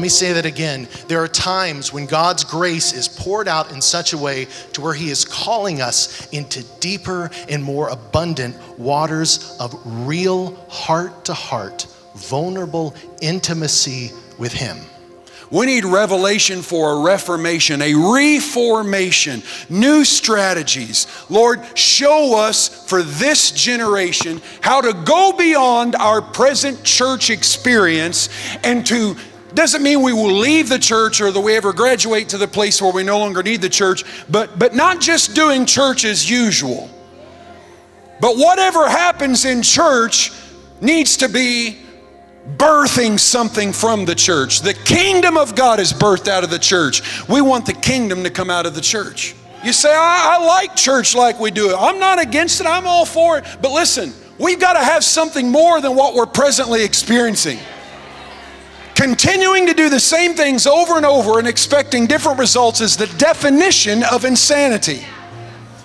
Let me say that again. There are times when God's grace is poured out in such a way to where he is calling us into deeper and more abundant waters of real heart-to-heart, vulnerable intimacy with him. We need revelation for a reformation, a reformation, new strategies. Lord, show us for this generation how to go beyond our present church experience and to, doesn't mean we will leave the church or that we ever graduate to the place where we no longer need the church, but not just doing church as usual. But whatever happens in church needs to be birthing something from the church. The kingdom of God is birthed out of the church. We want the kingdom to come out of the church. You say, I like church like we do it. I'm not against it, I'm all for it. But listen, we've got to have something more than what we're presently experiencing. Continuing to do the same things over and over and expecting different results is the definition of insanity.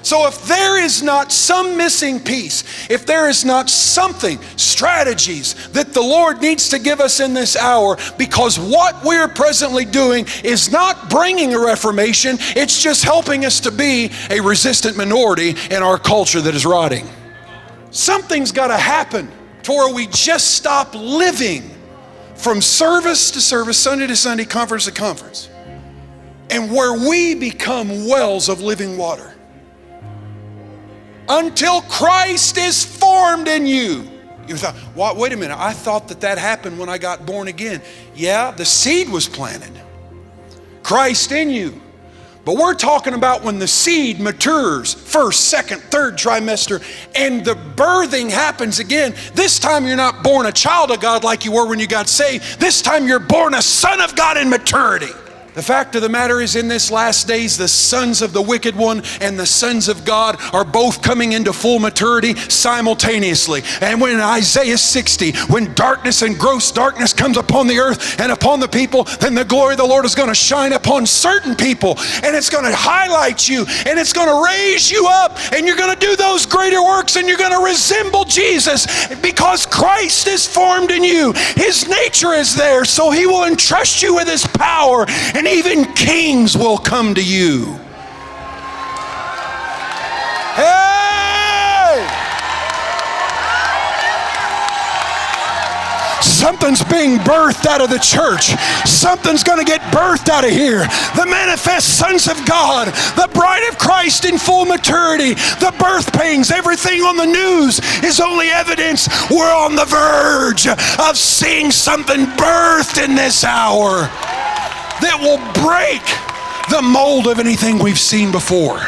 So if there is not some missing piece, if there is not something, strategies that the Lord needs to give us in this hour, because what we're presently doing is not bringing a reformation, it's just helping us to be a resistant minority in our culture that is rotting. Something's got to happen to where we just stop living from service to service, Sunday to Sunday, conference to conference, and where we become wells of living water. Until Christ is formed in you. You thought, wait a minute, I thought that happened when I got born again. Yeah, the seed was planted. Christ in you. But we're talking about when the seed matures, first, second, third trimester, and the birthing happens again. This time you're not born a child of God like you were when you got saved. This time you're born a son of God in maturity. The fact of the matter is, in this last days, the sons of the wicked one and the sons of God are both coming into full maturity simultaneously. And when in Isaiah 60, when darkness and gross darkness comes upon the earth and upon the people, then the glory of the Lord is going to shine upon certain people, and it's going to highlight you, and it's going to raise you up, and you're going to do those greater works, and you're going to resemble Jesus because Christ is formed in you. His nature is there, so he will entrust you with his power, and even kings will come to you. Hey! Something's being birthed out of the church. Something's going to get birthed out of here. The manifest sons of God, the bride of Christ in full maturity, the birth pains, everything on the news is only evidence we're on the verge of seeing something birthed in this hour that will break the mold of anything we've seen before.